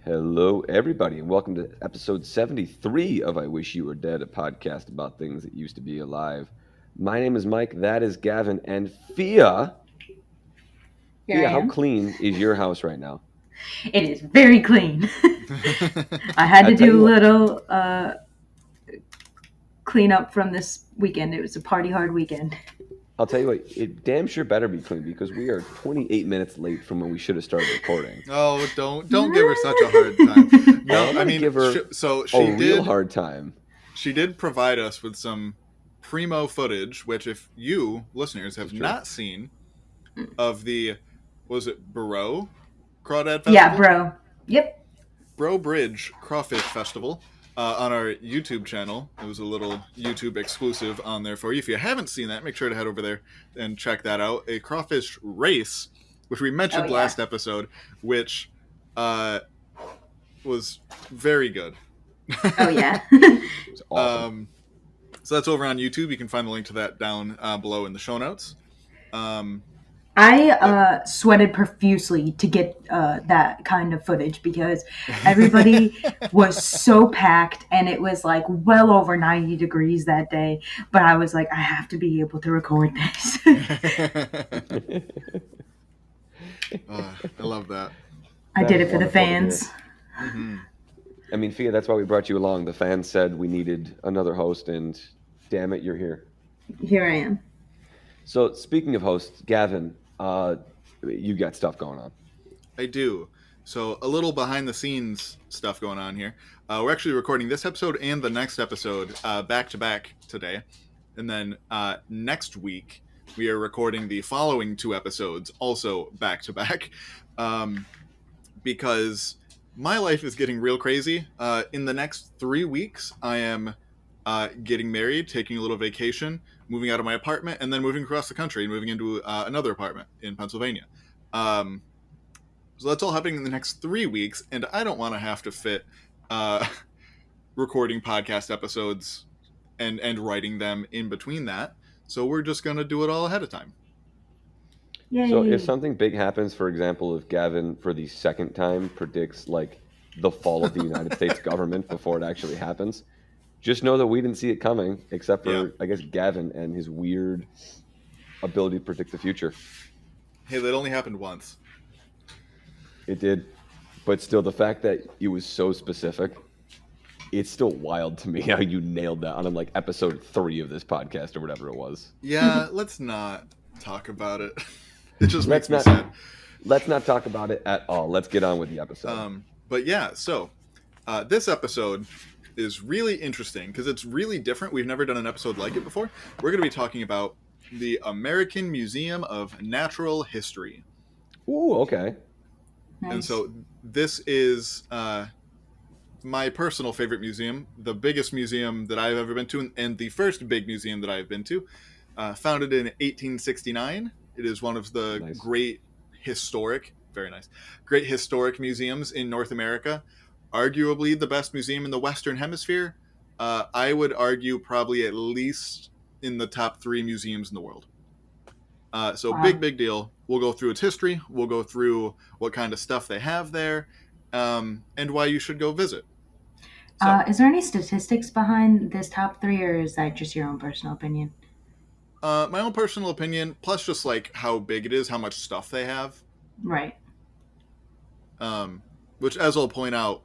Hello, everybody, and welcome to episode 73 of I Wish You Were Dead, a podcast about things that used to be alive. My name is Mike, that is Gavin, and Fia. Here I Fia, how am. clean is your house right now? It is very clean. I had to do a little cleanup from this weekend. It was a party hard weekend. I'll tell you what, it damn sure better be clean because we are 28 minutes late from when we should have started recording. Oh, don't give her such a hard time. No, I mean, give her she real hard time. She did provide us with some primo footage, which if you listeners have not seen, of the was it Barrow Crawdad Festival? Yeah, bro. Yep. Bro Bridge Crawfish Festival on our YouTube channel. It was a little YouTube exclusive on there for you. If you haven't seen that, make sure to head over there and check that out. A crawfish race, which we mentioned last episode, which was very good. Oh, yeah. It was awesome. So that's over on YouTube. You can find the link to that down below in the show notes. I sweated profusely to get that kind of footage because everybody was so packed and it was like well over 90 degrees that day. But I was like, I have to be able to record this. I love that. I did it for the fans. Mm-hmm. I mean, Fia, that's why we brought you along. The fans said we needed another host, and damn it, you're here. Here I am. So, speaking of hosts, Gavin, you got stuff going on. I do. So, a little behind-the-scenes stuff going on here. We're actually recording this episode and the next episode back-to-back today. And then next week, we are recording the following two episodes also back-to-back. Because my life is getting real crazy. In the next 3 weeks, I am getting married, taking a little vacation, moving out of my apartment, and then moving across the country and moving into another apartment in Pennsylvania. So that's all happening in the next 3 weeks, and I don't want to have to fit recording podcast episodes and writing them in between that. So we're just going to do it all ahead of time. Yay. So if something big happens, for example, if Gavin for the second time predicts like the fall of the United States government before it actually happens, just know that we didn't see it coming, except for, I guess, Gavin and his weird ability to predict the future. Hey, that only happened once. It did. But still, the fact that it was so specific, it's still wild to me how you nailed that on like episode 3 of this podcast or whatever it was. Yeah, let's not talk about it. It just makes me sad. Let's not talk about it at all. Let's get on with the episode. But yeah, so this episode is really interesting because it's really different. We've never done an episode like it before. We're going to be talking about the American Museum of Natural History. Ooh, okay. Nice. And so this is my personal favorite museum, the biggest museum that I've ever been to, and the first big museum that I've been to. Founded in 1869. It is one of the great historic museums in North America. Arguably the best museum in the Western Hemisphere. I would argue probably at least in the top 3 museums in the world. So wow. Big deal. We'll go through its history. We'll go through what kind of stuff they have there, and why you should go visit. So, is there any statistics behind this top 3, or is that just your own personal opinion? My own personal opinion, plus just like how big it is, how much stuff they have. Right. Which, as I'll point out,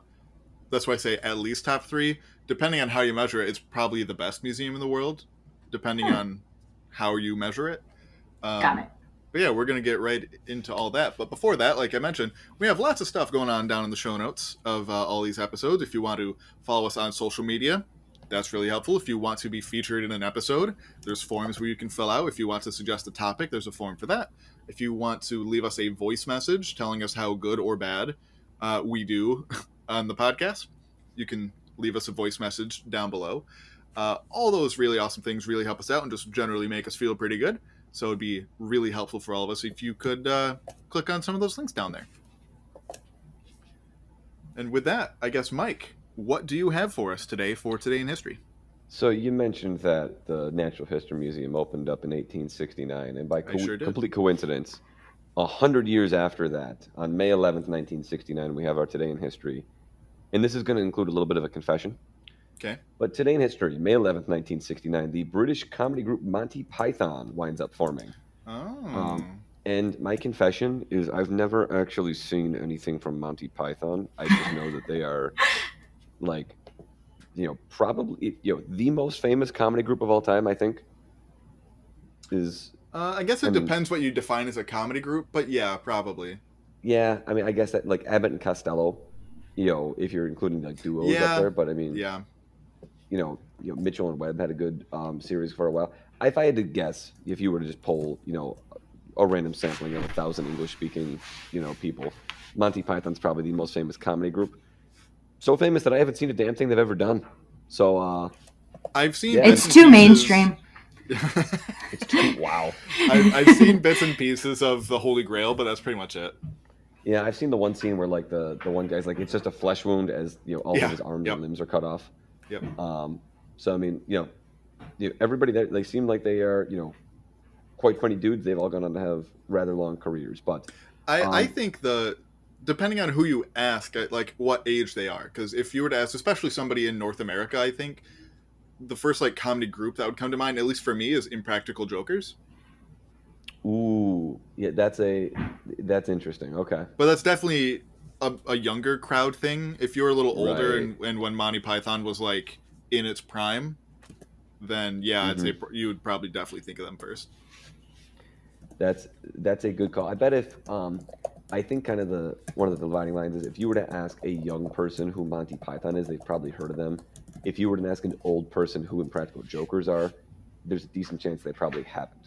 that's why I say at least top 3. Depending on how you measure it, it's probably the best museum in the world, depending on how you measure it. Got it. But yeah, we're going to get right into all that. But before that, like I mentioned, we have lots of stuff going on down in the show notes of all these episodes. If you want to follow us on social media, that's really helpful. If you want to be featured in an episode, there's forms where you can fill out. If you want to suggest a topic, there's a form for that. If you want to leave us a voice message telling us how good or bad we do on the podcast, you can leave us a voice message down below. All those really awesome things really help us out and just generally make us feel pretty good. So it'd be really helpful for all of us if you could click on some of those links down there. And with that, I guess, Mike, what do you have for us today in history? So you mentioned that the Natural History Museum opened up in 1869, and by complete coincidence, 100 years after that, on May 11th, 1969, we have our Today in History. And this is going to include a little bit of a confession. Okay. But Today in History, May 11th, 1969, the British comedy group Monty Python winds up forming. Oh. And my confession is I've never actually seen anything from Monty Python. I just know that they are, like, probably, the most famous comedy group of all time, I think, is... I guess it depends what you define as a comedy group, but yeah, probably. Yeah, I mean, I guess that, like, Abbott and Costello, if you're including, like, duos up there, but I mean... Yeah. Mitchell and Webb had a good series for a while. If I had to guess, if you were to just poll, a random sampling of 1,000 English-speaking, people, Monty Python's probably the most famous comedy group. So famous that I haven't seen a damn thing they've ever done. So I've seen. Yeah. It's too mainstream. It's too wow. I've seen bits and pieces of the Holy Grail, but that's pretty much it. Yeah, I've seen the one scene where like the one guy's like it's just a flesh wound as all of his arms and limbs are cut off. Yep. So I mean, everybody there, they seem like they are quite funny dudes. They've all gone on to have rather long careers, but I think depending on who you ask, like what age they are, because if you were to ask, especially somebody in North America, I think the first like comedy group that would come to mind, at least for me, is Impractical Jokers. Ooh, yeah, that's interesting. Okay, but that's definitely a younger crowd thing. If you're a little older and when Monty Python was like in its prime, then yeah, I'd say you would probably definitely think of them first. That's a good call. I bet if I think kind of one of the dividing lines is if you were to ask a young person who Monty Python is, they've probably heard of them. If you were to ask an old person who Impractical Jokers are, there's a decent chance they probably haven't.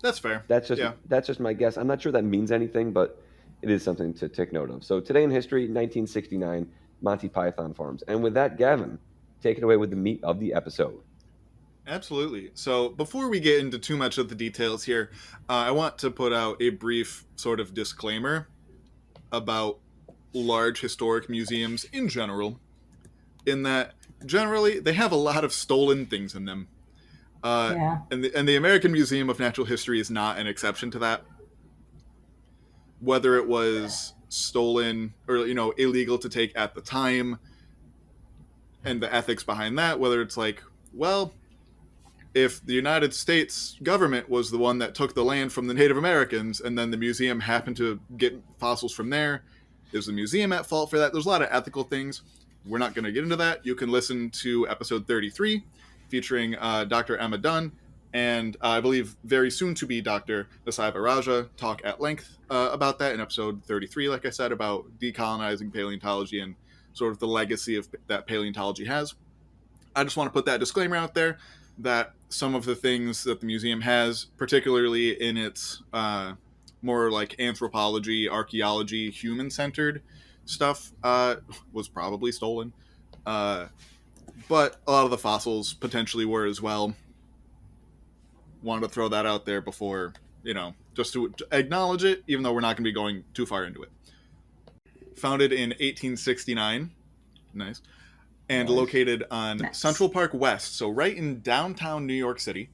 That's fair. That's just my guess. I'm not sure that means anything, but it is something to take note of. So today in history, 1969, Monty Python forms. And with that, Gavin, take it away with the meat of the episode. Absolutely. So before we get into too much of the details here, I want to put out a brief sort of disclaimer about large historic museums in general, in that generally they have a lot of stolen things in them. And the American Museum of Natural History is not an exception to that. Whether it was stolen or illegal to take at the time, and the ethics behind that, whether it's like, well, if the United States government was the one that took the land from the Native Americans and then the museum happened to get fossils from there, is the museum at fault for that? There's a lot of ethical things. We're not going to get into that. You can listen to episode 33 featuring Dr. Emma Dunn and I believe very soon to be Dr. Nasaiva Raja talk at length about that in episode 33, like I said, about decolonizing paleontology and sort of the legacy of that paleontology has. I just want to put that disclaimer out there that some of the things that the museum has, particularly in its more like anthropology, archaeology, human-centered stuff, was probably stolen. But a lot of the fossils potentially were as well. Wanted to throw that out there before, just to acknowledge it, even though we're not going to be going too far into it. Founded in 1869. Nice. And located on Central Park West, so right in downtown New York City.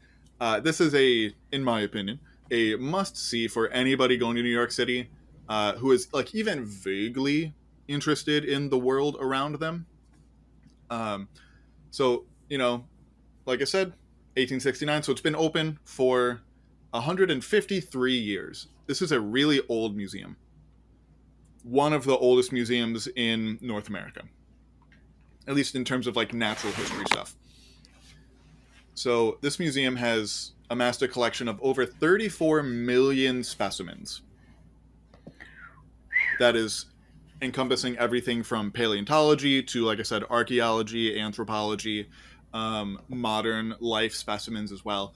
This is in my opinion, a must-see for anybody going to New York City who is like even vaguely interested in the world around them. So, like I said, 1869, so it's been open for 153 years. This is a really old museum. One of the oldest museums in North America. At least in terms of like natural history stuff. So this museum has amassed a collection of over 34 million specimens. That is encompassing everything from paleontology to, like I said, archaeology, anthropology, modern life specimens as well.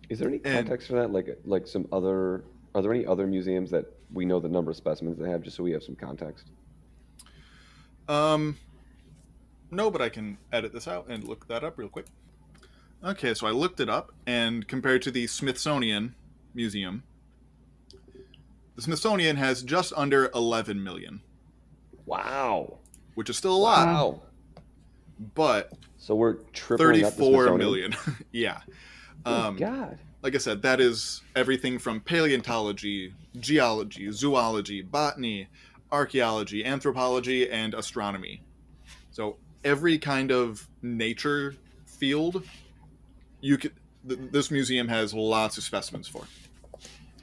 Is there any context for that? Like some other? Are there any other museums that we know the number of specimens they have, just so we have some context? No, but I can edit this out and look that up real quick. Okay, so I looked it up, and compared to the Smithsonian Museum, the Smithsonian has just under 11 million. Wow. Which is still a lot. Wow. But so we're tripling 34 million. Yeah. Oh, God. like I said, that is everything from paleontology, geology, zoology, botany, archaeology, anthropology, and astronomy. So every kind of nature field, this museum has lots of specimens for.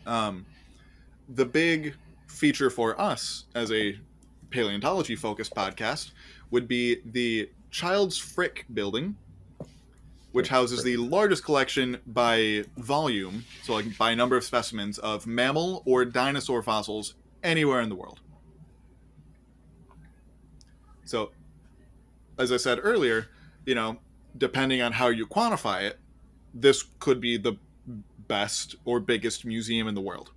The big feature for us as a paleontology-focused podcast would be the Child's Frick building, which houses the largest collection by volume, so like by number of specimens, of mammal or dinosaur fossils anywhere in the world. So, as I said earlier, depending on how you quantify it, this could be the best or biggest museum in the world.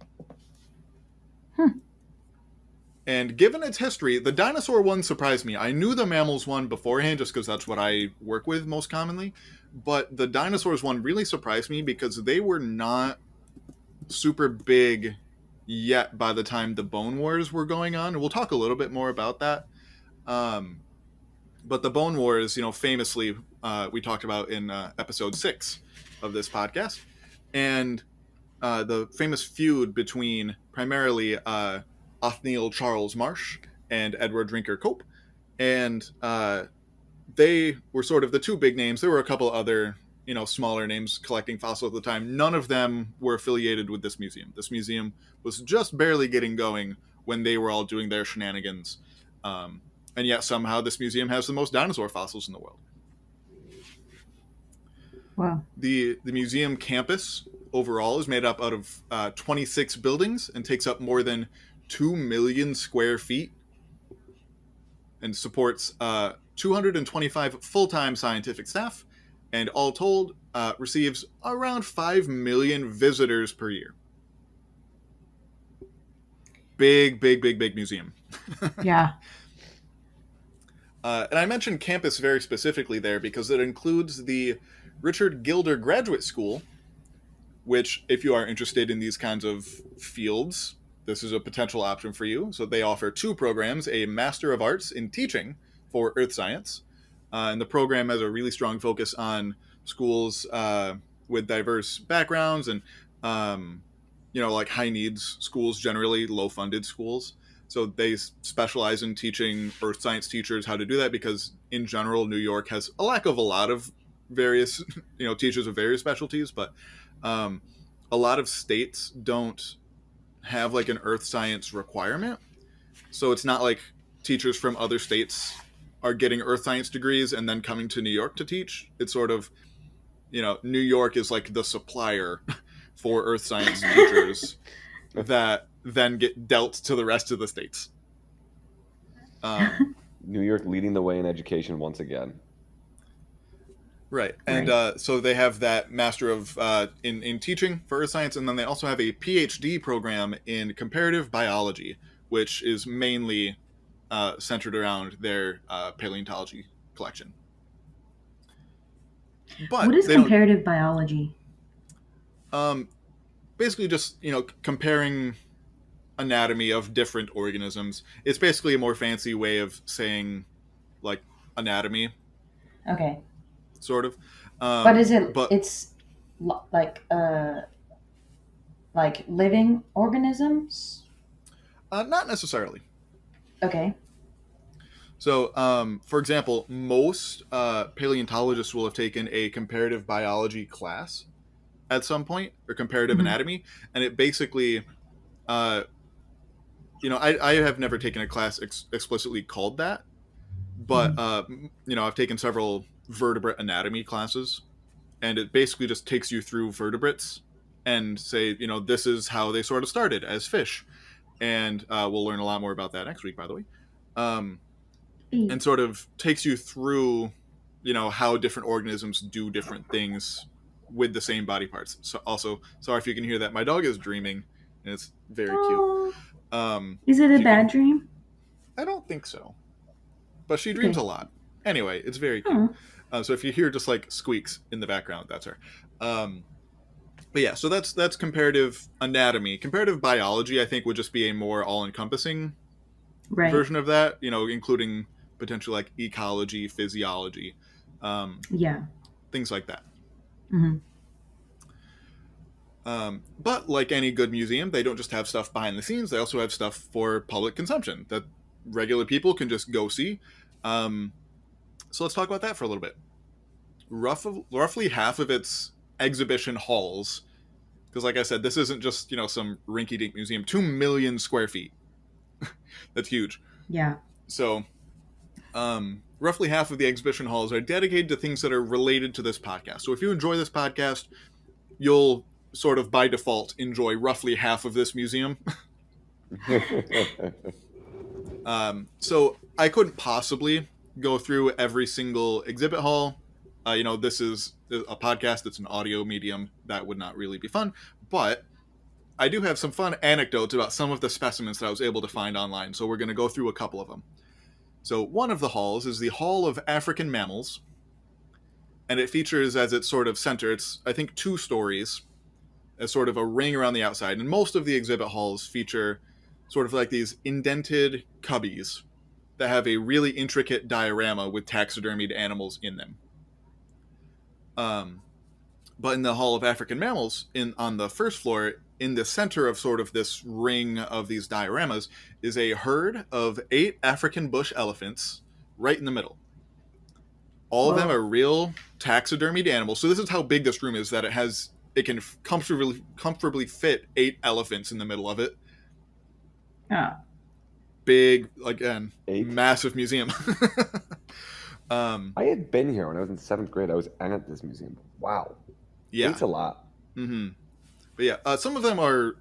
And given its history, the dinosaur one surprised me. I knew the mammals one beforehand just because that's what I work with most commonly. But the dinosaurs one really surprised me because they were not super big yet by the time the Bone Wars were going on. And we'll talk a little bit more about that. But the Bone Wars, famously, we talked about in episode 6 of this podcast. And the famous feud between primarily Othniel Charles Marsh and Edward Drinker Cope. And they were sort of the two big names. There were a couple other, smaller names collecting fossils at the time. None of them were affiliated with this museum. This museum was just barely getting going when they were all doing their shenanigans. And yet somehow this museum has the most dinosaur fossils in the world. Wow. The museum campus overall is made up out of 26 buildings and takes up more than 2 million square feet and supports 225 full-time scientific staff, and all told receives around 5 million visitors per year. Big museum. Yeah. And I mentioned campus very specifically there because it includes the Richard Gilder Graduate School, which, if you are interested in these kinds of fields, this is a potential option for you. So they offer 2 programs, a Master of Arts in Teaching for Earth Science. And the program has a really strong focus on schools with diverse backgrounds and, like high needs schools, generally low funded schools. So they specialize in teaching earth science teachers how to do that because in general, New York has a lack of a lot of various, teachers of various specialties, but a lot of states don't have like an earth science requirement. So it's not like teachers from other states are getting earth science degrees and then coming to New York to teach. It's sort of, New York is like the supplier for earth science teachers that then get dealt to the rest of the states. New York leading the way in education once again. Right. And so they have that Master of in Teaching for Earth Science, and then they also have a PhD program in Comparative Biology, which is mainly centered around their paleontology collection. But what is comparative biology? Basically just, comparing anatomy of different organisms. It's basically a more fancy way of saying, like, anatomy. Okay. Sort of. But is it? It's like living organisms. Not necessarily. Okay. So, for example, most paleontologists will have taken a comparative biology class at some point, or comparative anatomy, and it basically, I have never taken a class explicitly called that, but I've taken several vertebrate anatomy classes, and it basically just takes you through vertebrates and say, this is how they sort of started as fish, and we'll learn a lot more about that next week, by the way, and sort of takes you through, how different organisms do different things with the same body parts. So also, sorry if you can hear that, my dog is dreaming, and it's very cute. Is it a bad dream? I don't think so, but she dreams a lot. Anyway, it's very cute. So if you hear just like squeaks in the background, that's her. But yeah, so that's comparative anatomy. Comparative biology, I think, would just be a more all-encompassing version of that. Including potentially like ecology, physiology, things like that. Mm-hmm. But like any good museum, they don't just have stuff behind the scenes. They also have stuff for public consumption that regular people can just go see. So let's talk about that for a little bit. Roughly half of its exhibition halls, because like I said, this isn't just, some rinky-dink museum. 2 million square feet. That's huge. Yeah. So roughly half of the exhibition halls are dedicated to things that are related to this podcast. So if you enjoy this podcast, you'll sort of by default enjoy roughly half of this museum. So I couldn't possibly go through every single exhibit hall. This is a podcast. It's an audio medium. That would not really be fun. But I do have some fun anecdotes about some of the specimens that I was able to find online. So we're going to go through a couple of them. So one of the halls is the Hall of African Mammals. And it features as its sort of center, it's, I think, 2 stories, as sort of a ring around the outside. And most of the exhibit halls feature sort of like these indented cubbies that have a really intricate diorama with taxidermied animals in them. But in the Hall of African Mammals, on the first floor, in the center of sort of this ring of these dioramas, is a herd of 8 African bush elephants right in the middle. All of them are real taxidermied animals. So this is how big this room is, that it can comfortably fit 8 elephants in the middle of it. Yeah. Big, again, 8? Massive museum. I had been here when I was in 7th grade. I was at this museum. Wow. Yeah. It's a lot. Mm-hmm. But yeah, some of them are,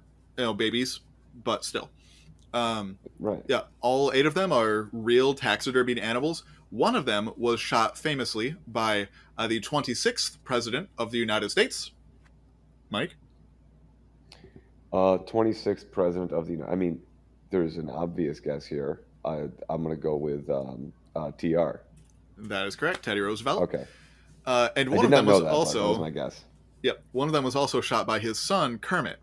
babies, but still. Right. Yeah, all 8 of them are real taxidermied animals. One of them was shot famously by the 26th president of the United States. Mike? 26th president of the... I mean, there's an obvious guess here. I'm going to go with TR. That is correct, Teddy Roosevelt. Okay. And one of them was also... That was my guess. Yep, one of them was also shot by his son, Kermit.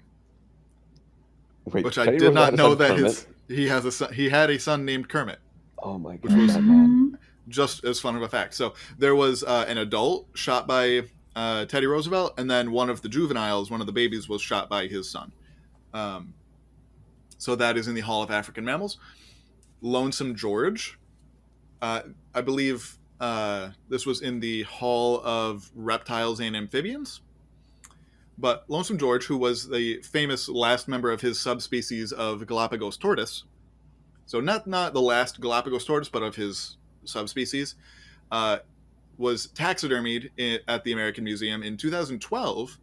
Wait, which I Teddy did not know that Kermit? he had a son named Kermit. Oh my god, Which was- that man. Just as fun of a fact. So there was an adult shot by Teddy Roosevelt, and then one of the juveniles, one of the babies, was shot by his son. So that is in the Hall of African Mammals. Lonesome George, I believe this was in the Hall of Reptiles and Amphibians. But Lonesome George, who was the famous last member of his subspecies of Galapagos tortoise, so not the last Galapagos tortoise, but of his subspecies, was taxidermied at the American Museum in 2012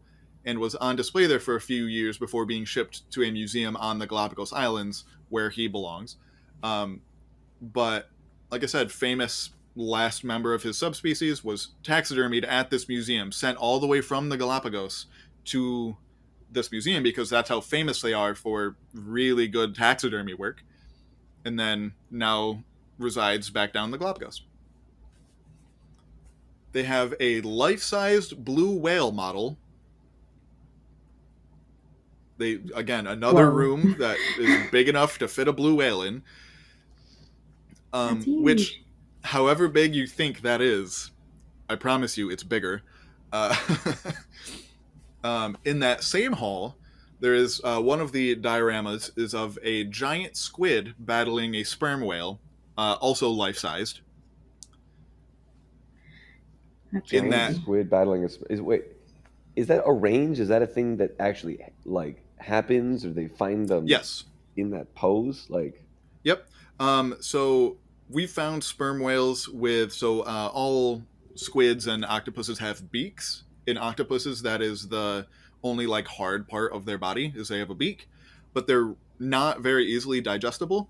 and was on display there for a few years before being shipped to a museum on the Galapagos Islands where he belongs. But like I said, famous last member of his subspecies was taxidermied at this museum, sent all the way from the Galapagos to this museum because that's how famous they are for really good taxidermy work, and then now resides back down the Galapagos. They have a life-sized blue whale model. Another room that is big enough to fit a blue whale in. Which, however big you think that is, I promise you it's bigger. In that same hall, there is one of the dioramas is of a giant squid battling a sperm whale, also life-sized. In that squid battling is that arranged? Is that a thing that actually happens, or they find them? Yes. In that pose, Yep. So we found sperm whales with all squids and octopuses have beaks. In octopuses, that is the only hard part of their body is they have a beak, but they're not very easily digestible.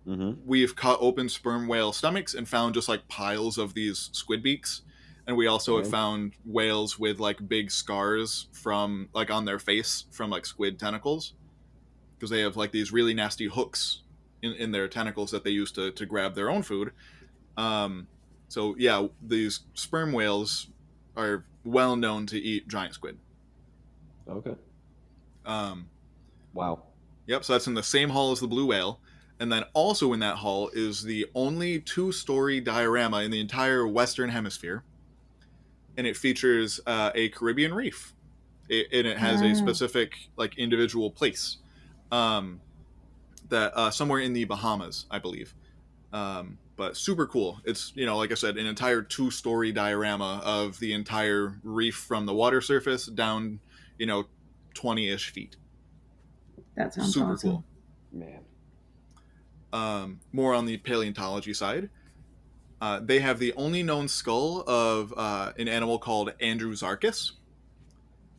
We've cut open sperm whale stomachs and found just piles of these squid beaks, and we also have found whales with big scars from on their face from squid tentacles, because they have these really nasty hooks in their tentacles that they use to grab their own food. So yeah, these sperm whales are well known to eat giant squid. Okay. Wow. Yep, so that's in the same hall as the blue whale. And then also in that hall is the only 2-story diorama in the entire Western Hemisphere. And it features a Caribbean reef. and it has a specific like individual place that somewhere in the Bahamas, I believe. But super cool. It's, like I said, an entire 2-story diorama of the entire reef from the water surface down, 20-ish feet. That sounds super awesome. Cool. Man. More on the paleontology side. They have the only known skull of an animal called Andrewsarchus,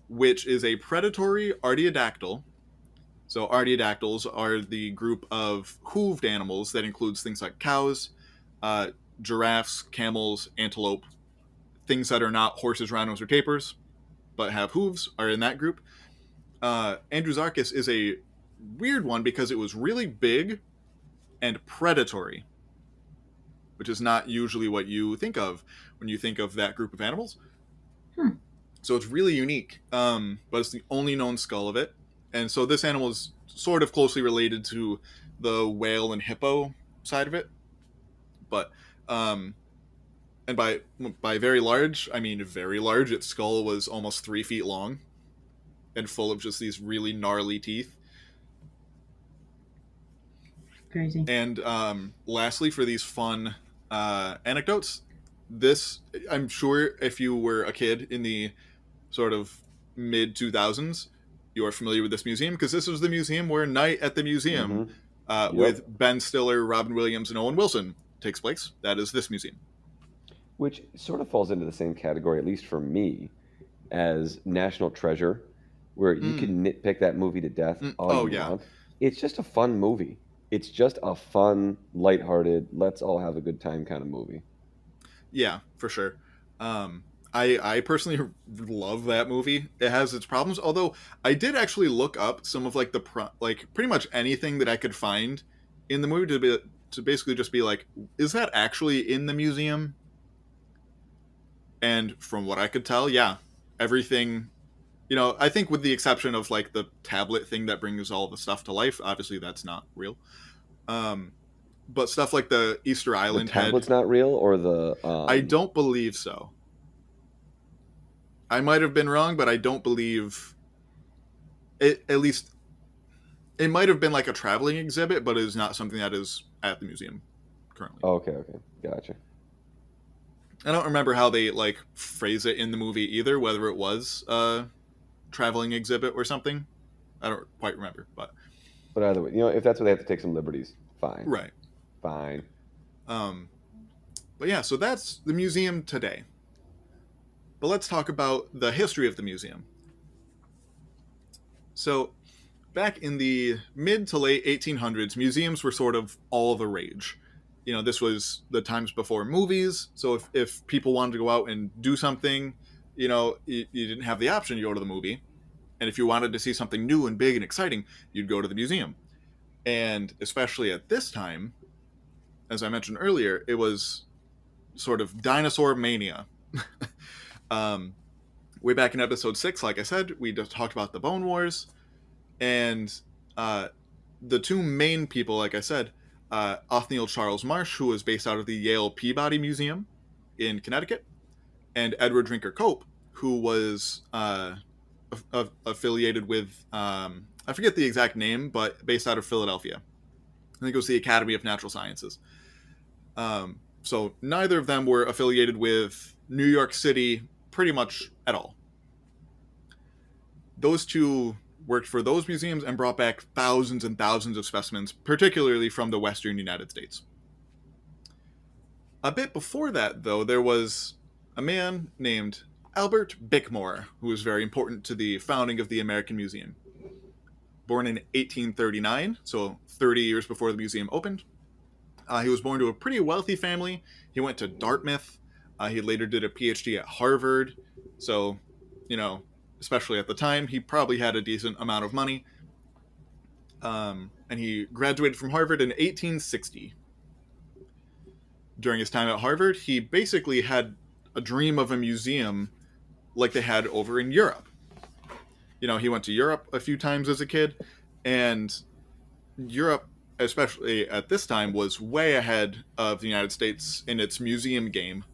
which is a predatory arteodactyl. So artiodactyls are the group of hooved animals that includes things like cows, giraffes, camels, antelope, things that are not horses, rhinos, or tapirs, but have hooves are in that group. Andrewsarchus is a weird one because it was really big and predatory, which is not usually what you think of when you think of that group of animals. So it's really unique, but it's the only known skull of it. And so this animal is sort of closely related to the whale and hippo side of it. But, and by very large, I mean very large. Its skull was almost 3 feet long and full of just these really gnarly teeth. Crazy. And lastly, for these fun anecdotes, this, I'm sure if you were a kid in the sort of mid-2000s, you are familiar with this museum because this was the museum where Night at the Museum with Ben Stiller, Robin Williams, and Owen Wilson takes place. That is this museum. Which sort of falls into the same category, at least for me, as National Treasure, where you can nitpick that movie to death all you want. It's just a fun movie. It's just a fun, lighthearted, let's all have a good time kind of movie. Yeah, for sure. I personally love that movie. It has its problems, although I did actually look up some of like pretty much anything that I could find in the movie to basically just be like, is that actually in the museum? And from what I could tell, yeah, everything, I think with the exception of like the tablet thing that brings all the stuff to life, obviously that's not real. But stuff like the Easter Island head. The tablet's not real, or the... I don't believe so. I might have been wrong, but I don't believe it. At least it might have been like a traveling exhibit, but it is not something that is at the museum currently. Oh, okay, gotcha. I don't remember how they like phrase it in the movie either, whether it was a traveling exhibit or something. I don't quite remember, but either way, if that's what they have to take some liberties, fine. Right. Fine. But yeah, so that's the museum today. But let's talk about the history of the museum. So, back in the mid to late 1800s, museums were sort of all the rage. This was the times before movies, so if people wanted to go out and do something, you didn't have the option to go to the movie. And if you wanted to see something new and big and exciting, you'd go to the museum. And especially at this time, as I mentioned earlier, it was sort of dinosaur mania. Way back in episode 6, like I said, we just talked about the Bone Wars, and the two main people, like I said, Othniel Charles Marsh, who was based out of the Yale Peabody Museum in Connecticut, and Edward Drinker Cope, who was affiliated with, I forget the exact name, but based out of Philadelphia. I think it was the Academy of Natural Sciences. So neither of them were affiliated with New York City pretty much at all. Those two worked for those museums and brought back thousands and thousands of specimens, particularly from the western United States. A bit before that, though, there was a man named Albert Bickmore, who was very important to the founding of the American Museum. Born in 1839, so 30 years before the museum opened. He was born to a pretty wealthy family. He went to Dartmouth. He later did a PhD at Harvard. So, especially at the time, he probably had a decent amount of money. And he graduated from Harvard in 1860. During his time at Harvard, he basically had a dream of a museum like they had over in Europe. He went to Europe a few times as a kid, and Europe, especially at this time, was way ahead of the United States in its museum game.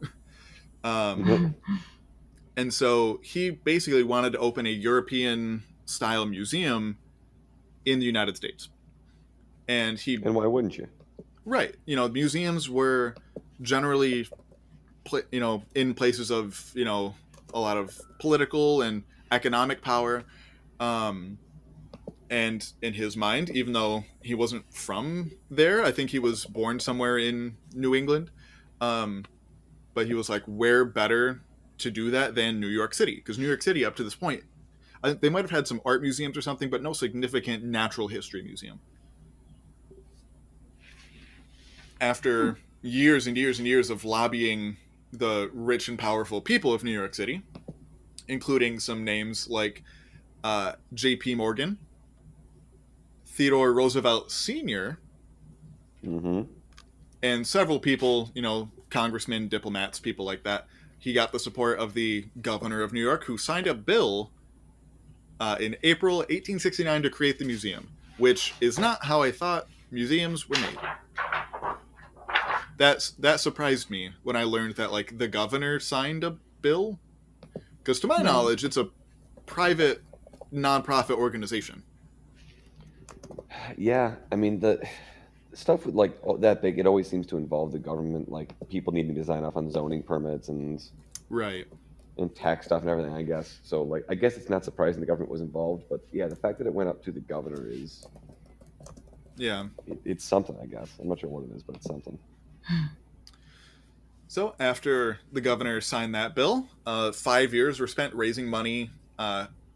And so he basically wanted to open a European-style museum in the United States. And And why wouldn't you? right, museums were generally, in places of, a lot of political and economic power. And in his mind, even though he wasn't from there, I think he was born somewhere in New England. But he was like, where better to do that than New York City? Because New York City, up to this point, they might have had some art museums or something, but no significant natural history museum. After years and years and years of lobbying the rich and powerful people of New York City, including some names like J.P. Morgan, Theodore Roosevelt Sr., and several people, congressmen, diplomats, people like that, he got the support of the governor of New York, who signed a bill in April 1869 to create the museum, which is not how I thought museums were made. That surprised me when I learned that, like, the governor signed a bill, because to my knowledge, it's a private, non-profit organization. Yeah, I mean, the stuff with like that big, it always seems to involve the government, like people needing to sign off on zoning permits and Right. tax stuff and everything, I guess. So, like, I guess it's not surprising the government was involved, but yeah, the fact that it went up to the governor is, Yeah. it's something, I guess. I'm not sure what it is, but it's something. So after the governor signed that bill, 5 years were spent raising money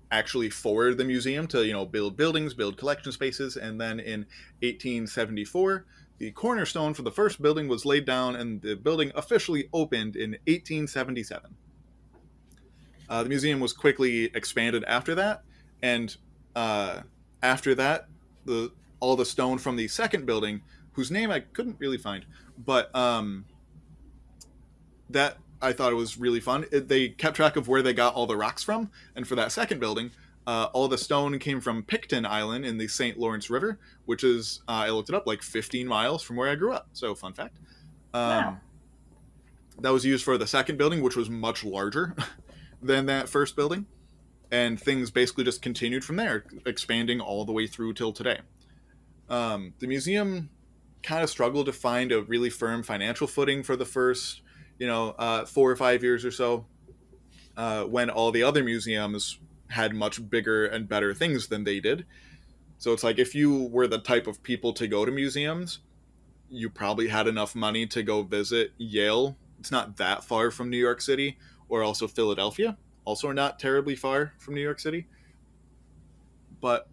actually for the museum to, build buildings, build collection spaces, and then in 1874, the cornerstone for the first building was laid down, and the building officially opened in 1877. The museum was quickly expanded after that, and after that, all the stone from the second building, whose name I couldn't really find, but that I thought it was really fun. They kept track of where they got all the rocks from, and for that second building, all the stone came from Picton Island in the St. Lawrence River, which is, I looked it up, like 15 miles from where I grew up. So, fun fact. Wow. That was used for the second building, which was much larger than that first building, and things basically just continued from there, expanding all the way through till today. The museum kind of struggled to find a really firm financial footing for the first 4 or 5 years or so, when all the other museums had much bigger and better things than they did. So it's like, if you were the type of people to go to museums, you probably had enough money to go visit Yale. It's not that far from New York City, or also Philadelphia, also not terribly far from New York City. But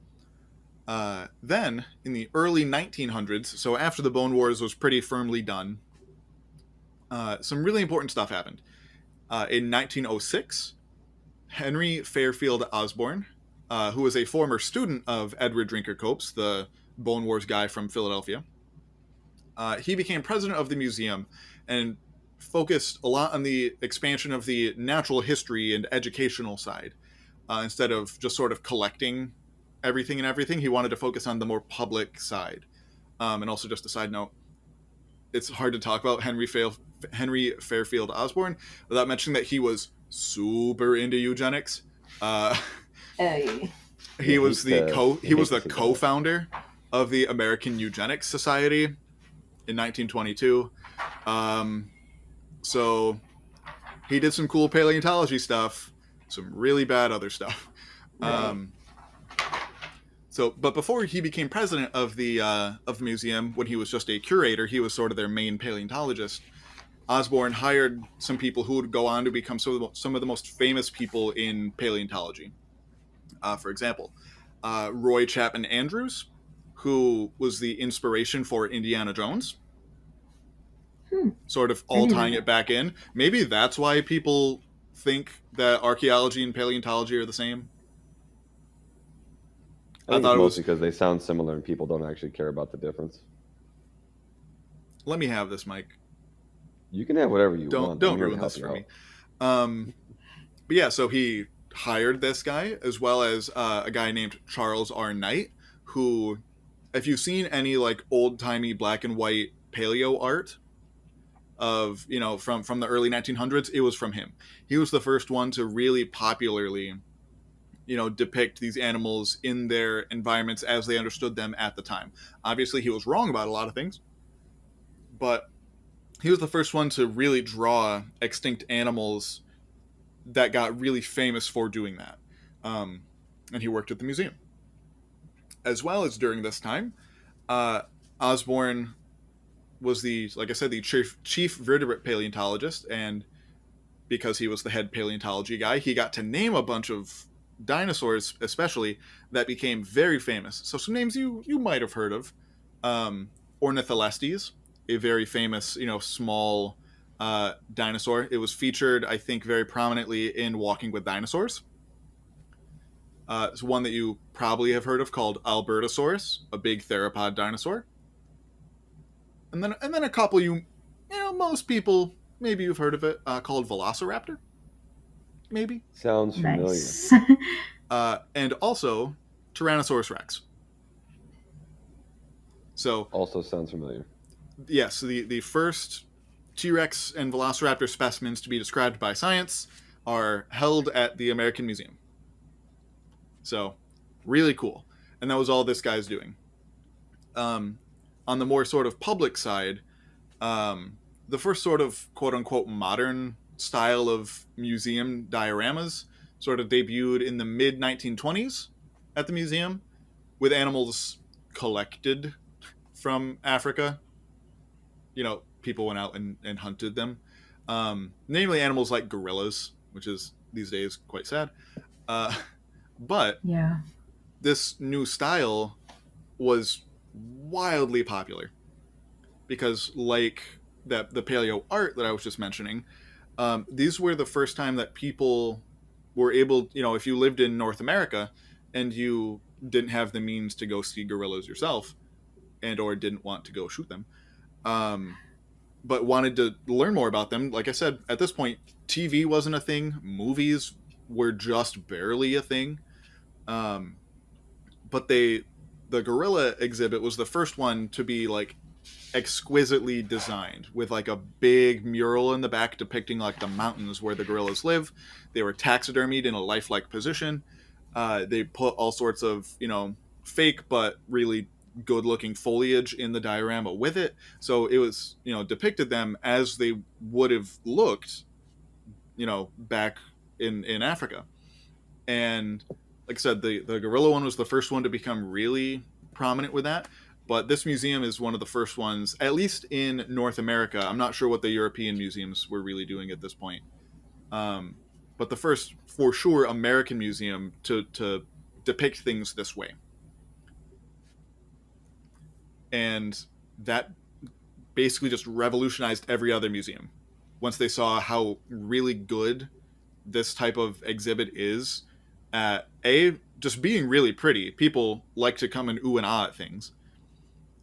then, in the early 1900s, so after the Bone Wars was pretty firmly done, some really important stuff happened. In 1906, Henry Fairfield Osborne, who was a former student of Edward Drinker Copes, the Bone Wars guy from Philadelphia, he became president of the museum and focused a lot on the expansion of the natural history and educational side. Instead of just sort of collecting everything and everything, he wanted to focus on the more public side. And also, just a side note, it's hard to talk about Henry Fairfield Osborne without mentioning that he was super into eugenics. He was the co-founder of the American Eugenics Society in 1922. So he did some cool paleontology stuff, some really bad other stuff. Right. But before he became president of the museum, when he was just a curator, he was sort of their main paleontologist. Osborne hired some people who would go on to become some of the most famous people in paleontology. For example, Roy Chapman Andrews, who was the inspiration for Indiana Jones. Sort of all tying it back in. Maybe that's why people think that archaeology and paleontology are the same. I think it's mostly because they sound similar and people don't actually care about the difference. Let me have this, Mike. You can have whatever you want. Don't ruin this for me. But yeah, so he hired this guy, as well as a guy named Charles R. Knight, who, if you've seen any like old-timey black and white paleo art, of, from the early 1900s, it was from him. He was the first one to really popularly, depict these animals in their environments as they understood them at the time. Obviously, he was wrong about a lot of things, but he was the first one to really draw extinct animals that got really famous for doing that. And he worked at the museum. As well as during this time, Osborne was like I said, the chief vertebrate paleontologist, and because he was the head paleontology guy, he got to name a bunch of dinosaurs, especially, that became very famous. So some names you might have heard of. Ornitholestes, a very famous, small dinosaur. It was featured, I think, very prominently in Walking with Dinosaurs. It's one that you probably have heard of called Albertosaurus, a big theropod dinosaur. And then a couple most people, maybe you've heard of it, called Velociraptor. Maybe. Sounds familiar. Nice. And also Tyrannosaurus Rex. So Also sounds familiar. yes, the first T-Rex and Velociraptor specimens to be described by science are held at the American Museum. So, really cool. And that was all this guy's doing. On the more sort of public side, the first sort of quote-unquote modern style of museum dioramas sort of debuted in the mid-1920s at the museum, with animals collected from Africa. People went out and hunted them. Namely animals like gorillas, which is these days quite sad. But Yeah. this new style was wildly popular because, like the Paleo Art that I was just mentioning, these were the first time that people were able, if you lived in North America and you didn't have the means to go see gorillas yourself and or didn't want to go shoot them, but wanted to learn more about them. Like I said, at this point, TV wasn't a thing. Movies were just barely a thing. But the Guerrilla Exhibit was the first one to be like exquisitely designed, with like a big mural in the back depicting like the mountains where the gorillas live. They were taxidermied in a lifelike position. They put all sorts of, fake but really good looking foliage in the diorama with it. So it was, depicted them as they would have looked, back in Africa. And like I said, the gorilla one was the first one to become really prominent with that. But this museum is one of the first ones, at least in North America. I'm not sure what the European museums were really doing at this point. But the first, for sure, American museum to depict things this way. And that basically just revolutionized every other museum. Once they saw how really good this type of exhibit is at just being really pretty. People like to come and ooh and ah at things.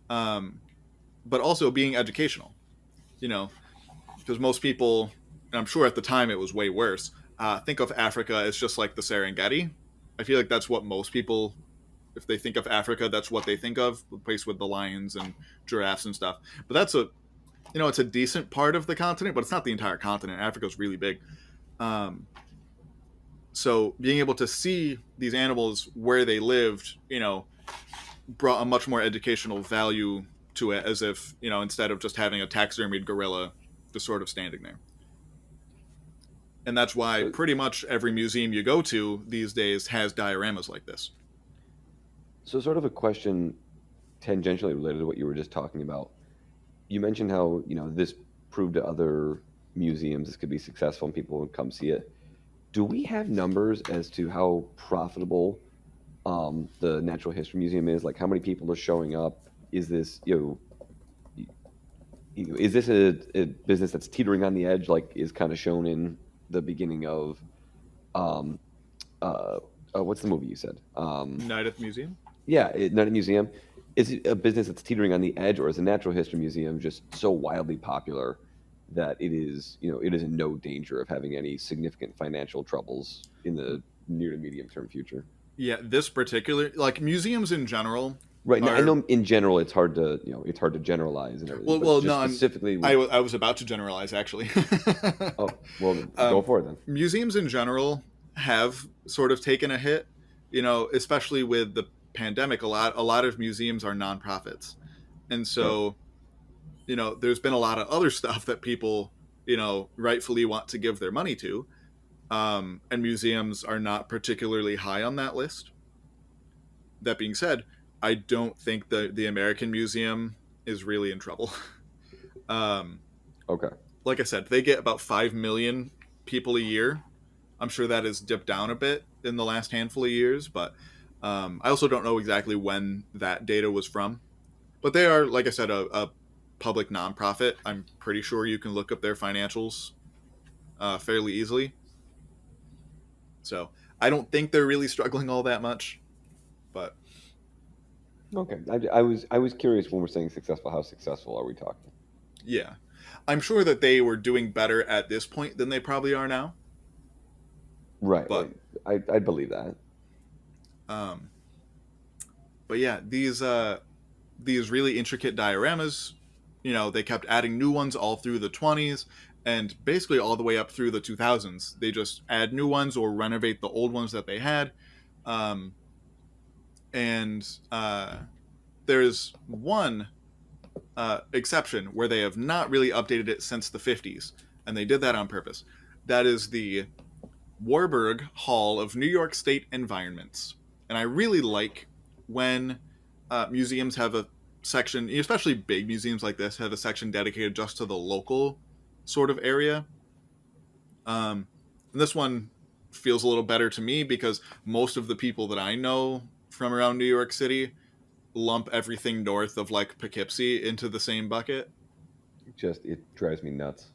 But also being educational, because most people, and I'm sure at the time it was way worse, think of Africa as just like the Serengeti. I feel like that's what most people, if they think of Africa, that's what they think of, the place with the lions and giraffes and stuff. But that's it's a decent part of the continent, but it's not the entire continent. Africa's really big. So being able to see these animals where they lived, brought a much more educational value to it, as if, instead of just having a taxidermied gorilla just sort of standing there. And that's why pretty much every museum you go to these days has dioramas like this. So sort of a question tangentially related to what you were just talking about. You mentioned how, this proved to other museums this could be successful and people would come see it. Do we have numbers as to how profitable the Natural History Museum is? Like, how many people are showing up? Is this, is this a business that's teetering on the edge, like is kind of shown in the beginning of, what's the movie you said? Night at the Museum? Yeah, Night at the Museum. Is it a business that's teetering on the edge, or is the Natural History Museum just so wildly popular that it is, it is in no danger of having any significant financial troubles in the near to medium term future? Yeah, this particular, like museums in general, Right now, I Are know in general it's hard to generalize and everything. But well, just no, specifically, I was about to generalize actually. oh well, go for it then. Museums in general have sort of taken a hit, especially with the pandemic. A lot of museums are nonprofits, and Sure. so there's been a lot of other stuff that people rightfully want to give their money to, and museums are not particularly high on that list. That being said, I don't think the American Museum is really in trouble. um, Okay. like I said, they get about 5 million people a year. I'm sure that has dipped down a bit in the last handful of years, but I also don't know exactly when that data was from. But they are, like I said, a public nonprofit. I'm pretty sure you can look up their financials fairly easily. So I don't think they're really struggling all that much. But Okay. I was curious when we're saying successful, how successful are we talking? yeah, I'm sure that they were doing better at this point than they probably are now. Right. But I believe that. um, but yeah, these really intricate dioramas, they kept adding new ones all through the 20s and basically all the way up through the 2000s. They just add new ones or renovate the old ones that they had. Um, and there's one exception where they have not really updated it since the 50s, and they did that on purpose. That is the Warburg Hall of New York State Environments. And I really like when museums have a section, especially big museums like this, have a section dedicated just to the local sort of area. And this one feels a little better to me because most of the people that I know from around New York City lump everything north of like Poughkeepsie into the same bucket. It drives me nuts.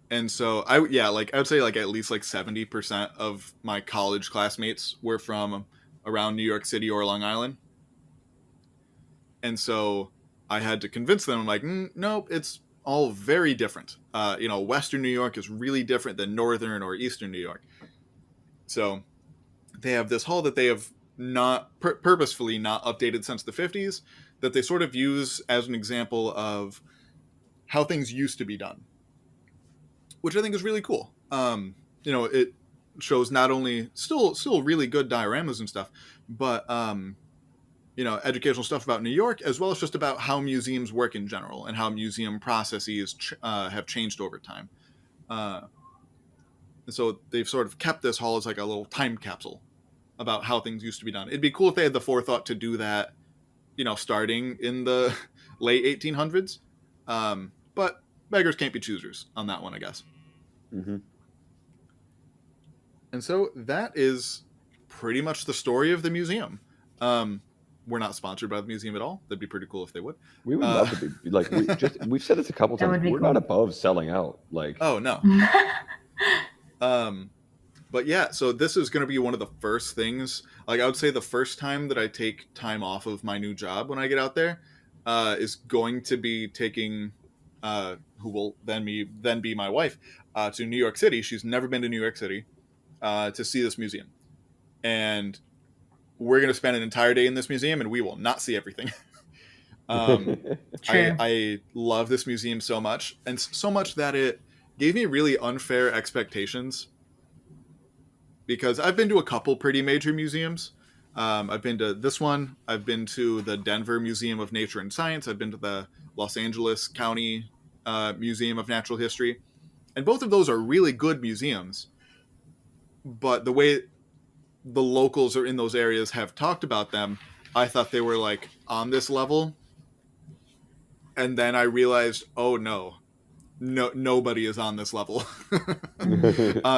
And so I would say like at least like 70% of my college classmates were from around New York City or Long Island. And so I had to convince them, I'm like, nope, it's all very different. Western New York is really different than Northern or Eastern New York. So they have this hall that they have not purposefully not updated since the 50s, that they sort of use as an example of how things used to be done, which I think is really cool. It shows not only still really good dioramas and stuff, but educational stuff about New York, as well as just about how museums work in general and how museum processes have changed over time. And so they've sort of kept this hall as like a little time capsule about how things used to be done. It'd be cool if they had the forethought to do that, starting in the late 1800s. But beggars can't be choosers on that one, I guess. Mm-hmm. And so that is pretty much the story of the museum. We're not sponsored by the museum at all. That'd be pretty cool if they would. We would love to be like we've said this a couple That times. would be We're cool. not above selling out. Like Oh no. But yeah, so this is going to be one of the first things. Like I would say, the first time that I take time off of my new job when I get out there is going to be taking, who will then be my wife, to New York City. She's never been to New York City to see this museum, and we're going to spend an entire day in this museum, and we will not see everything. True. I love this museum so much, and so much that it gave me really unfair expectations. Because I've been to a couple pretty major museums. I've been to this one. I've been to the Denver Museum of Nature and Science. I've been to the Los Angeles County Museum of Natural History. And both of those are really good museums. But the way the locals are in those areas have talked about them, I thought they were like on this level. And then I realized, oh no, nobody is on this level.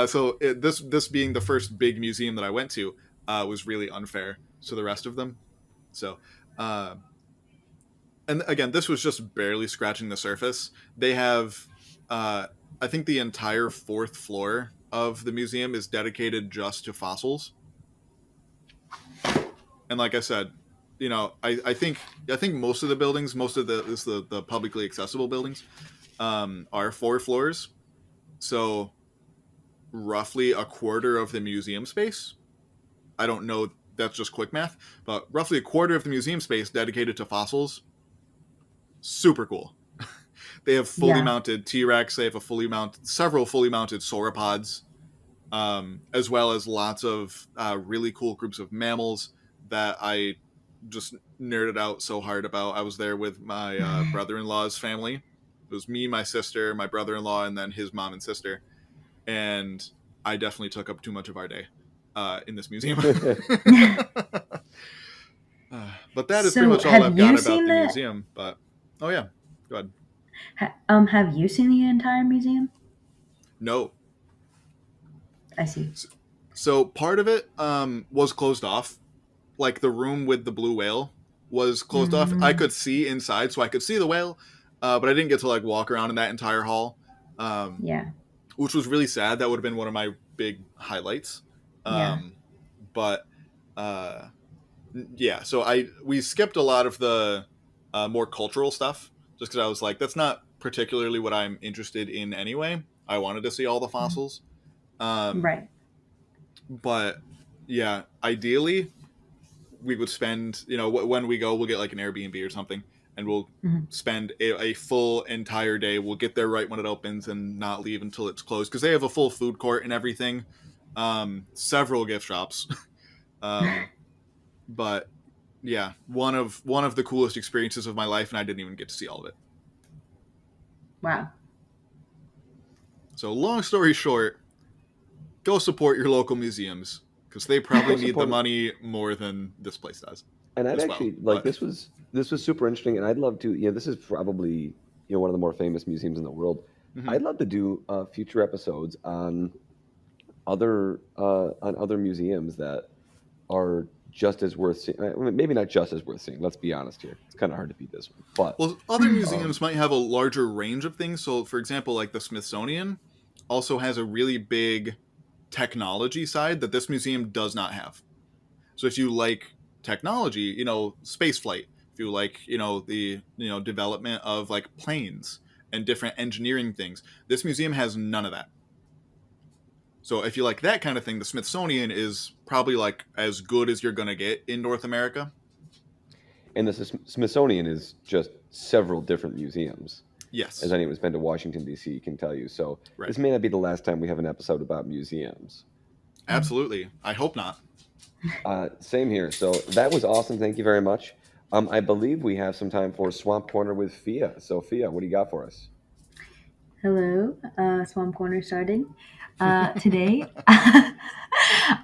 So this being the first big museum that I went to was really unfair to the rest of them. So and again, this was just barely scratching the surface. They have I think the entire fourth floor of the museum is dedicated just to fossils. And like I said, I think most of the buildings, most of the publicly accessible buildings are 4 floors. So roughly a quarter of the museum space. I don't know that's just quick math, but roughly a quarter of the museum space dedicated to fossils. Super cool. They have fully mounted T-Rex. They have several fully mounted sauropods, as well as lots of really cool groups of mammals that I just nerded out so hard about. I was there with my brother-in-law's family. It was me, my sister, my brother-in-law, and then his mom and sister. And I definitely took up too much of our day in this museum. But that is pretty much all I've got about the museum. But oh yeah, go ahead. Have you seen the entire museum? No. I see. So part of it was closed off. Like the room with the blue whale was closed off. I could see inside, so I could see the whale, but I didn't get to like walk around in that entire hall. Which was really sad. That would have been one of my big highlights. But yeah, so we skipped a lot of the more cultural stuff just because I was like, that's not particularly what I'm interested in anyway. I wanted to see all the fossils. Right. But yeah, ideally we would spend, when we go, we'll get like an Airbnb or something, and we'll spend a full entire day. We'll get there right when it opens and not leave until it's closed, because they have a full food court and everything. Several gift shops. But yeah, one of the coolest experiences of my life, and I didn't even get to see all of it. Wow. So long story short, go support your local museums, because they probably need the money more than this place does. And I'd actually this was super interesting, and I'd love to. This is probably one of the more famous museums in the world. I'd love to do future episodes on other museums that are just as worth seeing. Maybe not just as worth seeing. Let's be honest here. It's kind of hard to beat this one. But other museums might have a larger range of things. So, for example, like the Smithsonian also has a really big technology side that this museum does not have. So if you like technology, space flight, if you like, the development of like planes and different engineering things, this museum has none of that. So if you like that kind of thing, the Smithsonian is probably like as good as you're going to get in North America. And the Smithsonian is just several different museums. Yes. As anyone who's been to Washington, D.C. can tell you. So This may not be the last time we have an episode about museums. Absolutely. I hope not. Same here. So that was awesome. Thank you very much. I believe we have some time for Swamp Corner with Fia. So Fia, what do you got for us? Hello, Swamp Corner starting. Today, I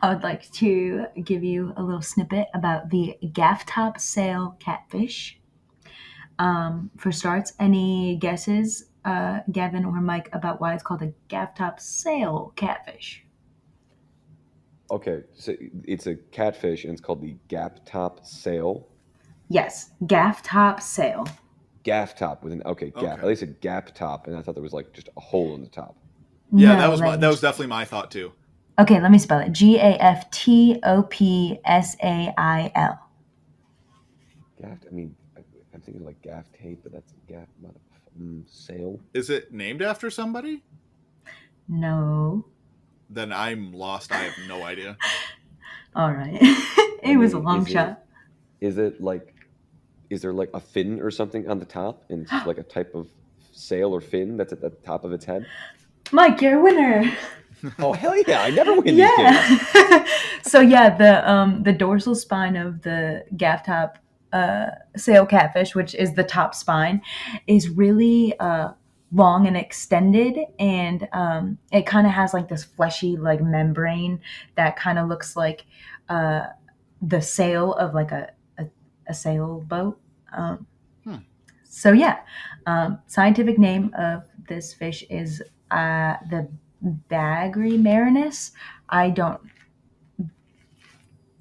would like to give you a little snippet about the gaff top sail catfish. For starts, any guesses, Gavin or Mike, about why it's called a gaff top sail catfish? Okay, so it's a catfish, and it's called the gaff top sail. Yes, gaff top sail. Gaff top with an gaff. At least a gap top, and I thought there was like just a hole in the top. Yeah, that was definitely my thought too. Okay, let me spell it. GAFTOPSAIL. Gaff. I mean, I'm thinking like gaff tape, but that's gaff sail. Is it named after somebody? No. Then I'm lost. I have no idea. All right. It was a long shot. Is there like a fin or something on the top, and it's like a type of sail or fin that's at the top of its head? Mike, you're a winner. Oh hell yeah! I never win these games. So yeah, the dorsal spine of the gaff top sail catfish, which is the top spine, is really long and extended, and it kind of has like this fleshy like membrane that kind of looks like the sail of like a sailboat. So yeah, scientific name of this fish is the Bagri marinus. I don't.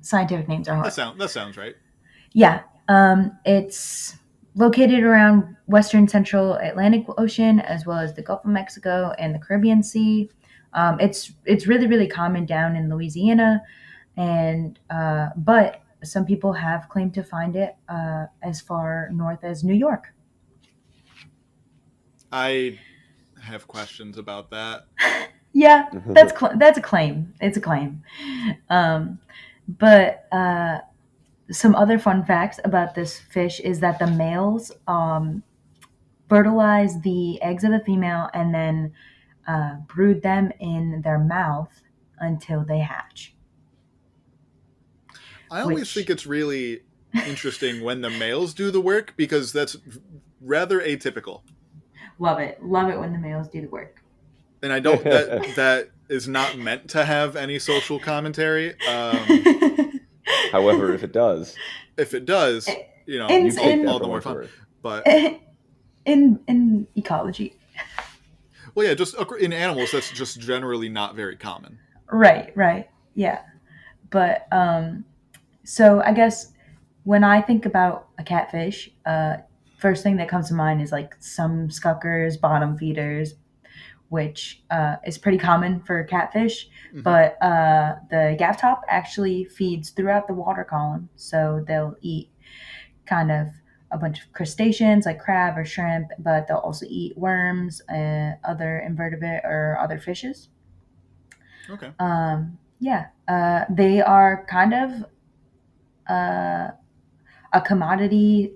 Scientific names are hard. That sounds right. Yeah, it's located around western central Atlantic Ocean, as well as the Gulf of Mexico and the Caribbean Sea. It's really, really common down in Louisiana, and but some people have claimed to find it as far north as New York. I have questions about that. Yeah, that's a claim. It's a claim. But some other fun facts about this fish is that the males fertilize the eggs of the female and then brood them in their mouth until they hatch. I always Which think it's really interesting when the males do the work because that's rather atypical. love it when the males do the work. And I don't that is not meant to have any social commentary. However, if it does, you know, In- you take that all for the more what fun. it's worth. But in ecology, well, yeah, just in animals, that's just generally not very common. right, yeah. But so I guess when I think about a catfish, first thing that comes to mind is like some skunkers, bottom feeders, which is pretty common for catfish. Mhm. But the gaff top actually feeds throughout the water column, so they'll eat kind of a bunch of crustaceans like crab or shrimp, but they'll also eat worms, other invertebrate or other fishes. Okay. They are kind of a commodity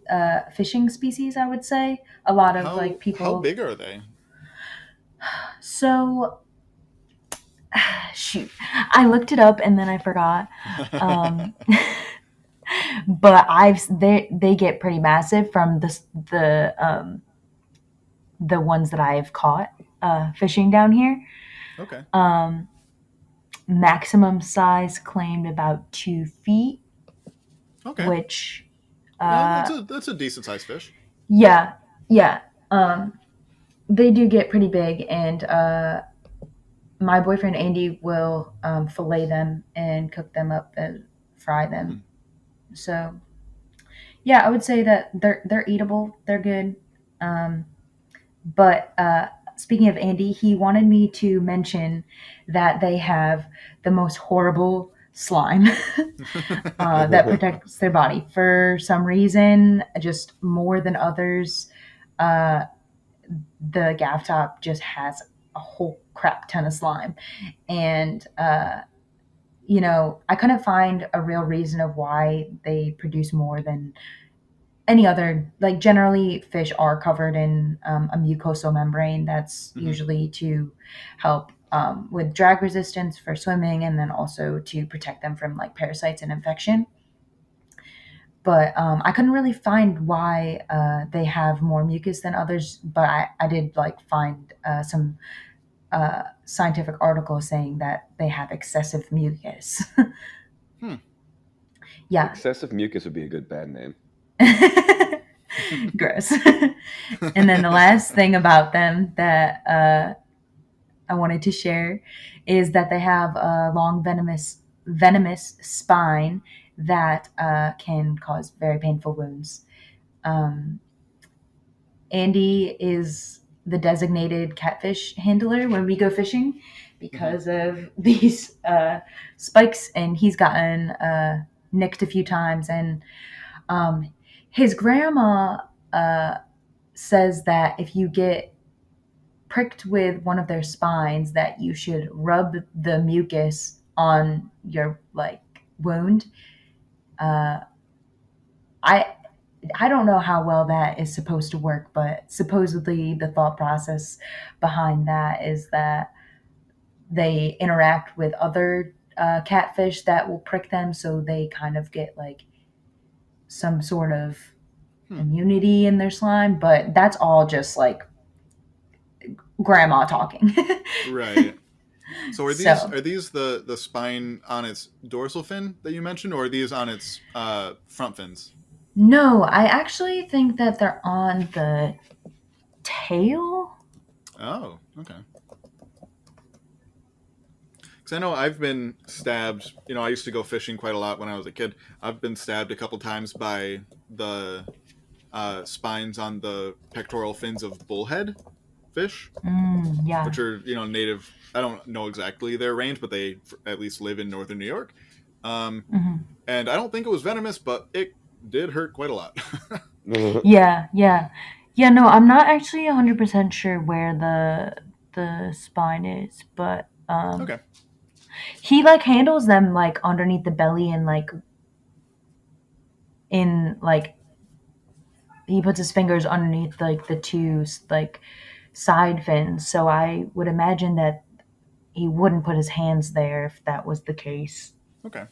fishing species, I would say. A lot of like people. How big are they? So, shoot, I looked it up and then I forgot. But they get pretty massive from the ones that I've caught fishing down here. Okay. Maximum size claimed about 2 feet. Okay. Which that's a decent sized fish. Yeah. They do get pretty big, and my boyfriend Andy will fillet them and cook them up and fry them. So, yeah, I would say that they're eatable. They're good. But speaking of Andy, he wanted me to mention that they have the most horrible slime that protects their body. For some reason, just more than others, the gaff top just has a whole crap ton of slime. And, I couldn't find a real reason of why they produce more than any other. Like, generally, fish are covered in a mucosal membrane that's usually to help with drag resistance for swimming, and then also to protect them from like parasites and infection. But I couldn't really find why they have more mucus than others. But I did like find some scientific articles saying that they have excessive mucus. Yeah. Excessive mucus would be a good bad name. Gross. And then the last thing about them that I wanted to share is that they have a long venomous spine that can cause very painful wounds. Andy is the designated catfish handler when we go fishing because of these spikes, and he's gotten nicked a few times. And his grandma says that if you get pricked with one of their spines, that you should rub the mucus on your like wound. I don't know how well that is supposed to work, but supposedly the thought process behind that is that they interact with other catfish that will prick them, so they kind of get like some sort of immunity in their slime. But that's all just like grandma talking. Right. So are these the spine on its dorsal fin that you mentioned, or are these on its front fins? No, I actually think that they're on the tail. Oh, okay. Because I know I've been stabbed. I used to go fishing quite a lot when I was a kid. I've been stabbed a couple times by the spines on the pectoral fins of bullhead fish, Yeah. which are native. I don't know exactly their range, but they at least live in northern New York. And I don't think it was venomous, but it did hurt quite a lot. Yeah. No, I'm not actually 100% sure where the spine is, but Okay. He like handles them like underneath the belly and like in like he puts his fingers underneath like the two like side fins. So I would imagine that he wouldn't put his hands there if that was the case. Okay.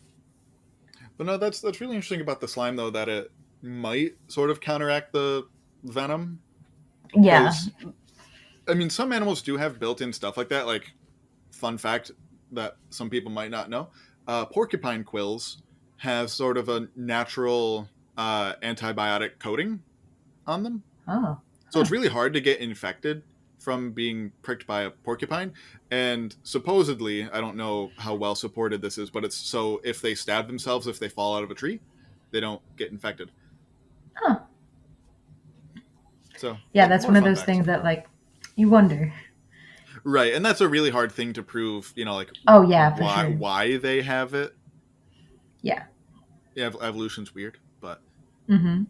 But no, that's really interesting about the slime though, that it might sort of counteract the venom. Yeah. I mean, some animals do have built-in stuff like that. Like, fun fact that some people might not know: porcupine quills have sort of a natural antibiotic coating on them. Oh. So it's really hard to get infected from being pricked by a porcupine. And supposedly, I don't know how well supported this is, but it's so if they stab themselves, if they fall out of a tree, they don't get infected. Huh. So yeah, that's more one of fun those facts. things that like you wonder. Right, and that's a really hard thing to prove, like Oh yeah, for sure. why they have it. Yeah. Yeah, evolution's weird, but Mm-hmm.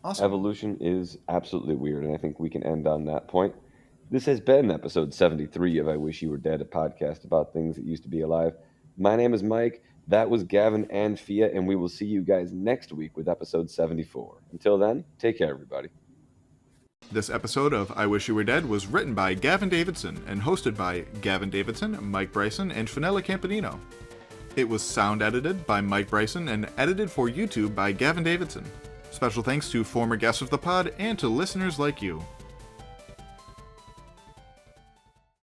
awesome. Evolution is absolutely weird, and I think we can end on that point. This has been episode 73 of I Wish You Were Dead, a podcast about things that used to be alive. My name is Mike. That was Gavin and Fia, and we will see you guys next week with episode 74. Until then, take care, everybody. This episode of I Wish You Were Dead was written by Gavin Davidson and hosted by Gavin Davidson, Mike Bryson, and Fenella Campanino. It was sound edited by Mike Bryson and edited for YouTube by Gavin Davidson. Special thanks to former guests of the pod and to listeners like you.